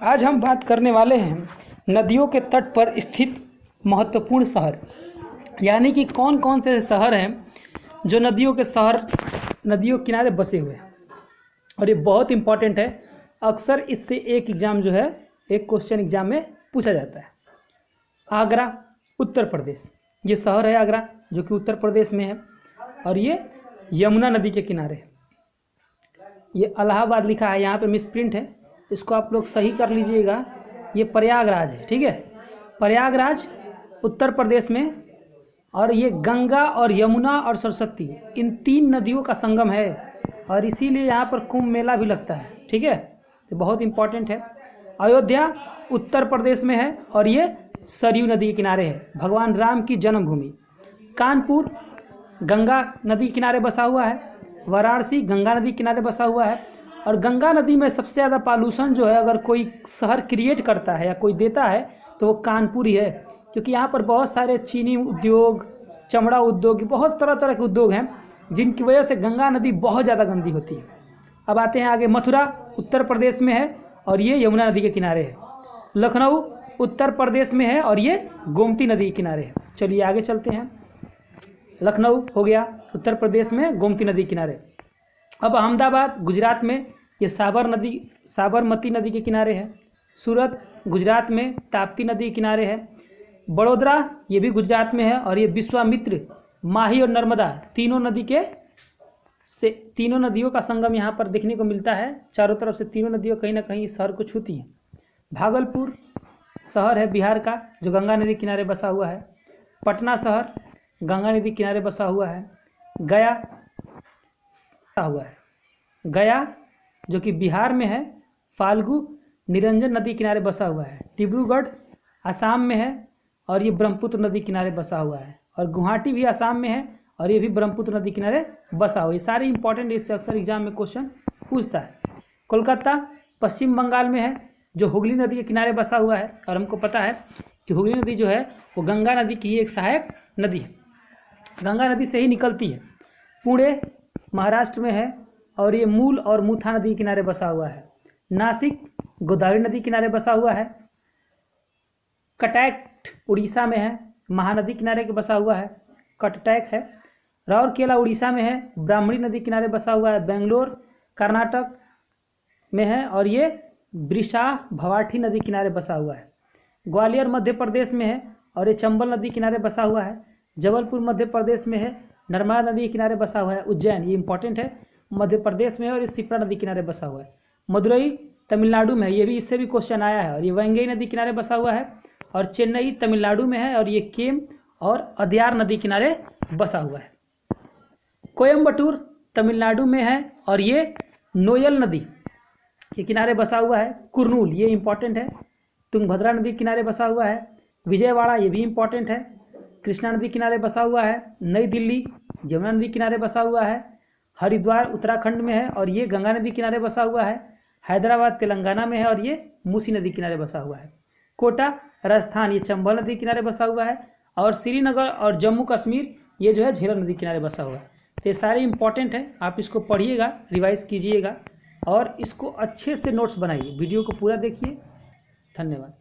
आज हम बात करने वाले हैं नदियों के तट पर स्थित महत्वपूर्ण शहर, यानी कि कौन कौन से शहर हैं जो नदियों के किनारे बसे हुए हैं। और ये बहुत इंपॉर्टेंट है, अक्सर इससे एक क्वेश्चन एग्जाम में पूछा जाता है। आगरा, उत्तर प्रदेश, ये शहर है आगरा जो कि उत्तर प्रदेश में है और ये यमुना नदी के किनारे है। ये इलाहाबाद लिखा है, यहाँ पे मिसप्रिंट है, इसको आप लोग सही कर लीजिएगा। ये प्रयागराज है, ठीक है, प्रयागराज उत्तर प्रदेश में। और ये गंगा और यमुना और सरस्वती, इन तीन नदियों का संगम है और इसीलिए यहाँ पर कुंभ मेला भी लगता है, ठीक है, तो बहुत इम्पॉर्टेंट है। अयोध्या उत्तर प्रदेश में है और ये सरयू नदी के किनारे है, भगवान राम की जन्मभूमि। कानपुर गंगा नदी के किनारे बसा हुआ है। वाराणसी गंगा नदी के किनारे बसा हुआ है। और गंगा नदी में सबसे ज़्यादा पॉल्यूशन जो है, अगर कोई शहर क्रिएट करता है या कोई देता है तो वो कानपुर ही है, क्योंकि यहाँ पर बहुत सारे चीनी उद्योग, चमड़ा उद्योग, बहुत तरह तरह के उद्योग हैं जिनकी वजह से गंगा नदी बहुत ज़्यादा गंदी होती है। अब आते हैं आगे, मथुरा उत्तर प्रदेश में है और ये यमुना नदी के किनारे है। लखनऊ उत्तर प्रदेश में है और ये गोमती नदी के किनारे है। चलिए आगे चलते हैं। लखनऊ हो गया उत्तर प्रदेश में, गोमती नदी के किनारे। अब अहमदाबाद गुजरात में, ये साबरमती नदी के किनारे है। सूरत गुजरात में ताप्ती नदी के किनारे है। बड़ोदरा ये भी गुजरात में है और ये विश्वामित्र, माही और नर्मदा तीनों नदियों का संगम यहाँ पर देखने को मिलता है। चारों तरफ से तीनों नदियों कहीं ना कहीं इस शहर को छूती हैं। भागलपुर शहर है बिहार का जो गंगा नदी के किनारे बसा हुआ है। पटना शहर गंगा नदी के किनारे बसा हुआ है। गया जो कि बिहार में है, फाल्गु निरंजन नदी किनारे बसा हुआ है। डिब्रूगढ़ असम में है और ये ब्रह्मपुत्र नदी किनारे बसा हुआ है। और गुवाहाटी भी असम में है और ये भी ब्रह्मपुत्र नदी किनारे बसा हुआ है। ये सारे इंपॉर्टेंट, इससे अक्सर एग्जाम में क्वेश्चन पूछता है। कोलकाता पश्चिम बंगाल में है जो हुगली नदी के किनारे बसा हुआ है। और हमको पता है कि हुगली नदी जो है वो गंगा नदी की एक सहायक नदी है, गंगा नदी से ही निकलती है। पुणे महाराष्ट्र में है और ये मूल और मूथा नदी के किनारे बसा हुआ है। नासिक गोदावरी नदी किनारे बसा हुआ है। कटैक उड़ीसा में है, महानदी किनारे के बसा हुआ है, कटटैक है। राउरकेला उड़ीसा में है, ब्राह्मणी नदी किनारे बसा हुआ है। बेंगलोर कर्नाटक में है और ये ब्रिशा भवाठी नदी किनारे बसा हुआ है। ग्वालियर मध्य प्रदेश में है और ये चंबल नदी किनारे बसा हुआ है। जबलपुर मध्य प्रदेश में है, नर्मदा नदी के किनारे बसा हुआ है। उज्जैन ये इंपॉर्टेंट है, मध्य प्रदेश में है और ये शिप्रा नदी किनारे बसा हुआ है। मदुरई तमिलनाडु में है, ये भी इससे भी क्वेश्चन आया है और ये वैंगई नदी किनारे बसा हुआ है। और चेन्नई तमिलनाडु में है और ये केम और अदयार नदी किनारे बसा हुआ है। कोयम्बटूर तमिलनाडु में है और ये नोयल नदी के किनारे बसा हुआ है। कुरनूल ये इंपॉर्टेंट है, तुंगभद्रा नदी किनारे बसा हुआ है। विजयवाड़ा ये भी इंपॉर्टेंट है, कृष्णा नदी किनारे बसा हुआ है। नई दिल्ली जमुना नदी किनारे बसा हुआ है। हरिद्वार उत्तराखंड में है और ये गंगा नदी किनारे बसा हुआ है। हैदराबाद तेलंगाना में है और ये मूसी नदी किनारे बसा हुआ है। कोटा राजस्थान ये चंबल नदी किनारे बसा हुआ है। और श्रीनगर और जम्मू कश्मीर ये जो है झेलम नदी किनारे बसा हुआ है। तो ये सारे इंपॉर्टेंट है, आप इसको पढ़िएगा, रिवाइज कीजिएगा और इसको अच्छे से नोट्स बनाइए। वीडियो को पूरा देखिए। धन्यवाद।